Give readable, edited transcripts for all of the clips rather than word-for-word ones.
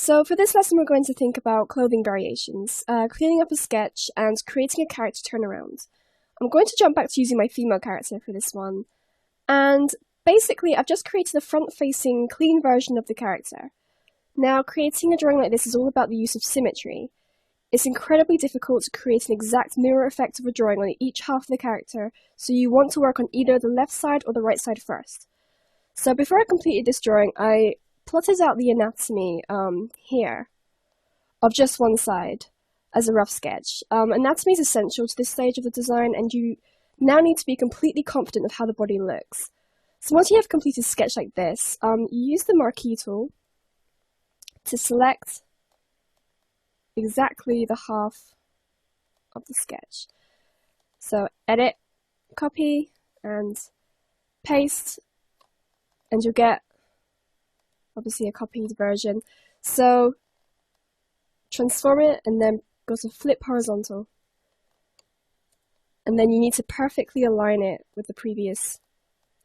So for this lesson, we're going to think about clothing variations, cleaning up a sketch, and creating a character turnaround. I'm going to jump back to using my female character for this one. And basically, I've just created a front-facing, clean version of the character. Now, creating a drawing like this is all about the use of symmetry. It's incredibly difficult to create an exact mirror effect of a drawing on each half of the character, so you want to work on either the left side or the right side first. So before I completed this drawing, I plotted out the anatomy here of just one side as a rough sketch. Anatomy is essential to this stage of the design, and you now need to be completely confident of how the body looks. So once you have completed a sketch like this, you use the marquee tool to select exactly the half of the sketch. So edit, copy, and paste, and you'll get obviously a copied version. So transform it and then go to flip horizontal. And then you need to perfectly align it with the previous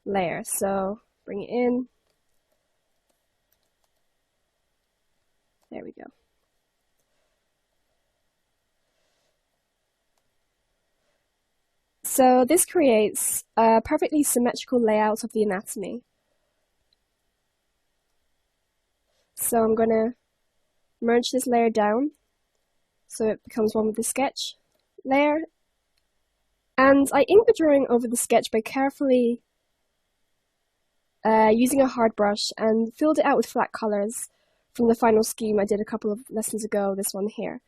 layer. So bring it in. There we go. So this creates a perfectly symmetrical layout of the anatomy. So I'm going to merge this layer down so it becomes one with the sketch layer. And I inked the drawing over the sketch by carefully using a hard brush and filled it out with flat colors from the final scheme I did a couple of lessons ago, this one here.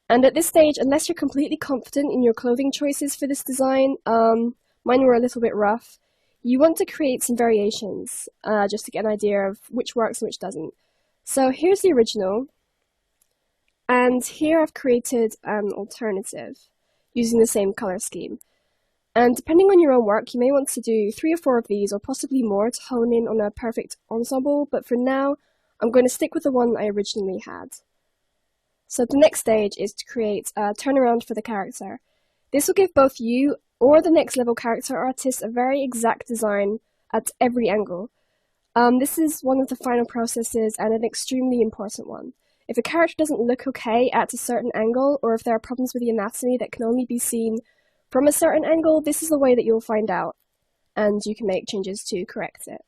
And at this stage, unless you're completely confident in your clothing choices for this design, mine were a little bit rough, you want to create some variations just to get an idea of which works and which doesn't. So here's the original, and here I've created an alternative using the same color scheme. And depending on your own work, you may want to do 3 or 4 of these, or possibly more, to hone in on a perfect ensemble, but for now, I'm going to stick with the one I originally had. So the next stage is to create a turnaround for the character. This will give both you or the next level character artist a very exact design at every angle. This is one of the final processes and an extremely important one. If a character doesn't look okay at a certain angle, or if there are problems with the anatomy that can only be seen from a certain angle, this is the way that you'll find out, and you can make changes to correct it.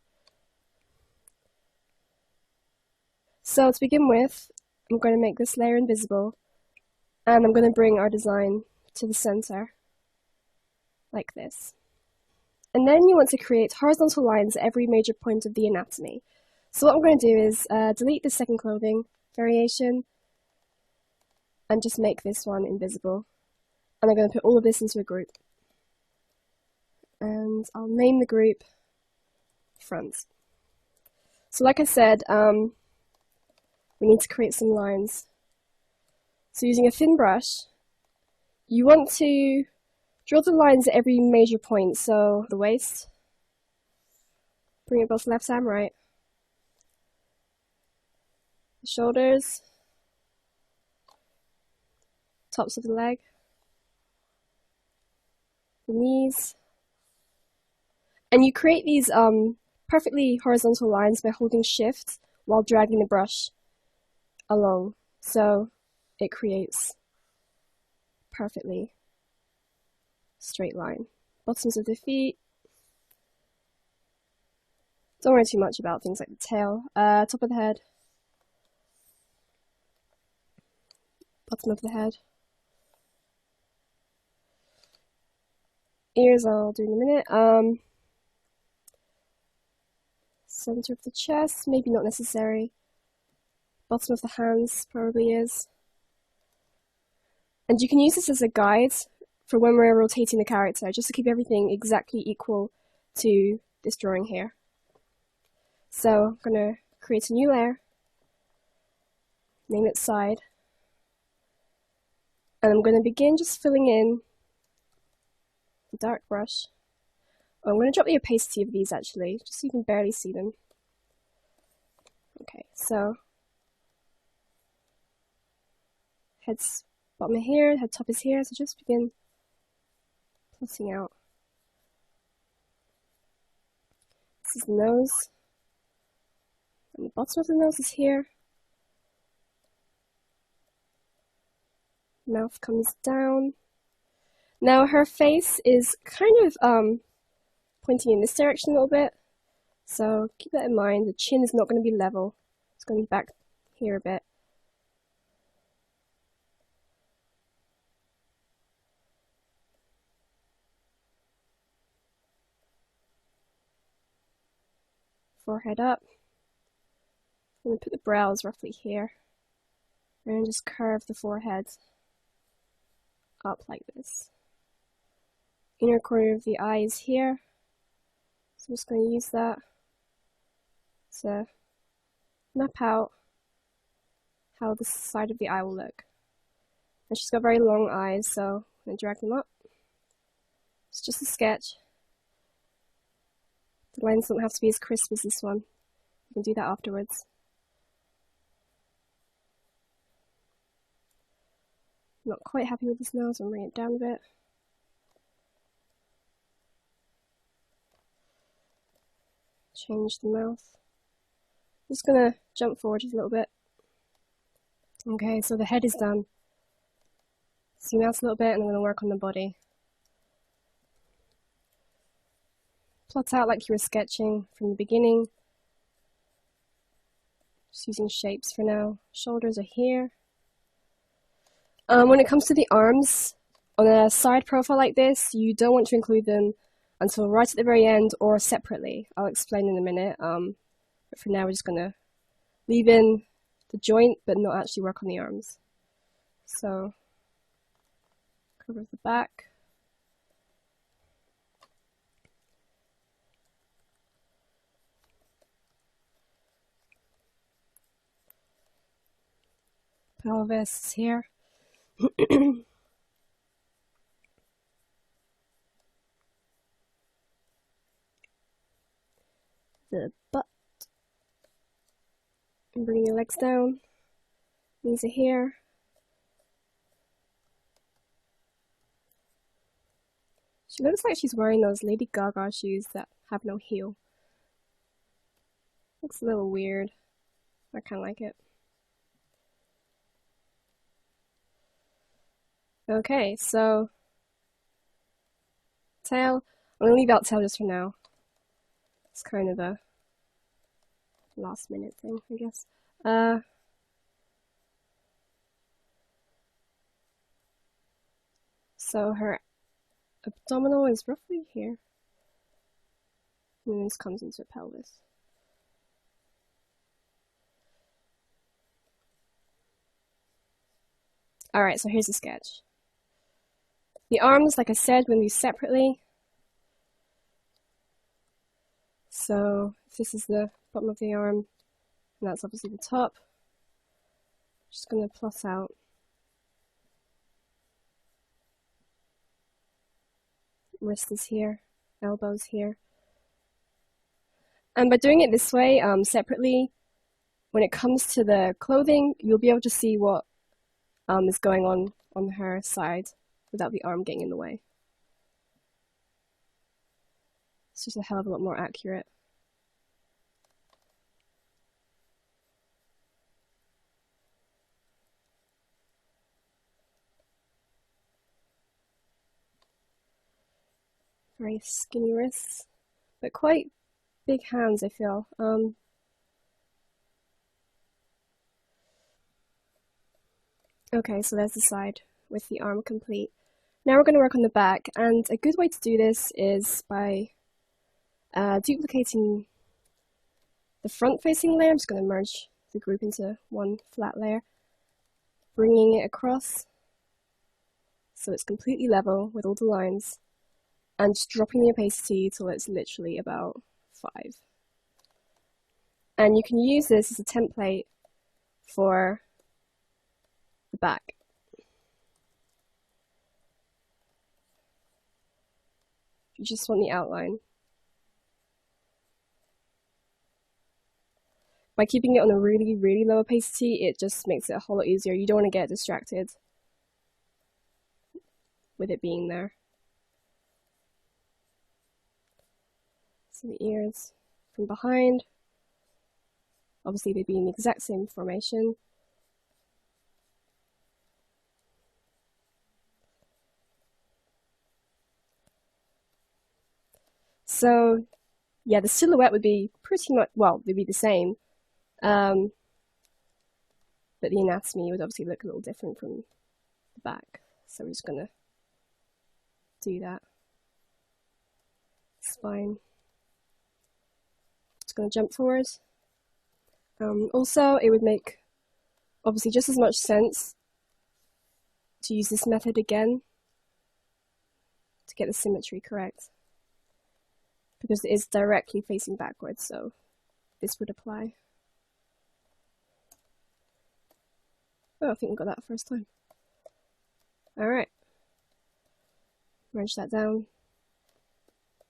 So to begin with, I'm going to make this layer invisible, and I'm going to bring our design to the center, like this. And then you want to create horizontal lines at every major point of the anatomy. So what I'm going to do is delete the second clothing variation, and just make this one invisible. And I'm going to put all of this into a group. And I'll name the group front. So like I said, we need to create some lines. So using a thin brush, you want to draw the lines at every major point. So the waist, bring it both left and right. The shoulders, tops of the leg, the knees. And you create these perfectly horizontal lines by holding shift while dragging the brush along. So it creates perfectly straight line. Bottoms of the feet. Don't worry too much about things like the tail. Top of the head. Bottom of the head. Ears I'll do in a minute. Center of the chest, maybe not necessary. Bottom of the hands probably is. And you can use this as a guide for when we're rotating the character, just to keep everything exactly equal to this drawing here. So I'm going to create a new layer, name it side, and I'm going to begin just filling in the dark brush. I'm going to drop the opacity of these actually, just so you can barely see them. Okay, so head's bottom is here, head top is here, so just begin plotting out. This is the nose, and the bottom of the nose is here. Mouth comes down. Now her face is kind of pointing in this direction a little bit, so keep that in mind. The chin is not going to be level. It's going to be back here a bit. Forehead up. I'm going to put the brows roughly here, and just curve the forehead up like this. Inner corner of the eye is here, so I'm just going to use that to map out how the side of the eye will look. And she's got very long eyes, so I'm going to drag them up. It's just a sketch. The lines don't have to be as crisp as this one. You can do that afterwards. I'm not quite happy with this nose, so I'm bringing it down a bit. Change the mouth. I'm just gonna jump forward just a little bit. Okay, so the head is done. Zoom out a little bit and I'm gonna work on the body. Plot out like you were sketching from the beginning. Just using shapes for now. Shoulders are here. When it comes to the arms, on a side profile like this, you don't want to include them until right at the very end or separately. I'll explain in a minute, but for now we're just going to leave in the joint but not actually work on the arms. So, cover the back. Pelvis is here. The butt. And bring your legs down. Knees are here. She looks like she's wearing those Lady Gaga shoes that have no heel. Looks a little weird. I kind of like it. Okay, so tail. I'm gonna leave out tail just for now. It's kind of a last minute thing, I guess. So her abdominal is roughly here. And this comes into her pelvis. Alright, so here's the sketch. The arms, like I said, we're going to do separately. So if this is the bottom of the arm, and that's obviously the top. Just going to plot out wrist is here, elbows here. And by doing it this way, separately, when it comes to the clothing, you'll be able to see what is going on her side without the arm getting in the way. It's just a hell of a lot more accurate. Very skinny wrists, but quite big hands, I feel. Okay, so there's the side with the arm complete. Now we're going to work on the back, and a good way to do this is by duplicating the front-facing layer. I'm just going to merge the group into one flat layer, bringing it across so it's completely level with all the lines, and just dropping the opacity till it's literally about 5. And you can use this as a template for the back. You just want the outline. By keeping it on a really, really low opacity, it just makes it a whole lot easier. You don't want to get distracted with it being there. So the ears from behind, obviously they'd be in the exact same formation. So yeah, the silhouette would be pretty much, well, they'd be the same. But the anatomy would obviously look a little different from the back. So we're just gonna do that. Spine. Just gonna jump forward. Also, it would make obviously just as much sense to use this method again to get the symmetry correct, because it is directly facing backwards, so this would apply. Oh, I think we got that first time. Alright. Wrench that down.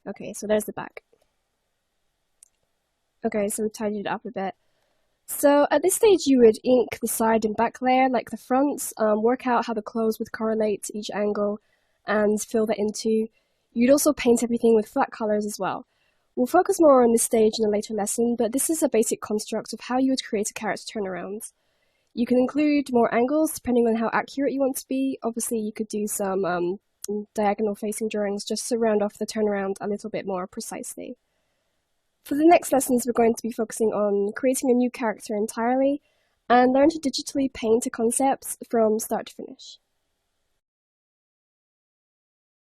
Okay, so there's the back. Okay, so we tidied it up a bit. So at this stage you would ink the side and back layer like the front, work out how the clothes would correlate to each angle and fill that in too. You'd also paint everything with flat colors as well. We'll focus more on this stage in a later lesson, but this is a basic construct of how you would create a character turnaround. You can include more angles depending on how accurate you want to be. Obviously you could do some diagonal facing drawings just to round off the turnaround a little bit more precisely. For the next lessons, we're going to be focusing on creating a new character entirely and learn to digitally paint a concept from start to finish.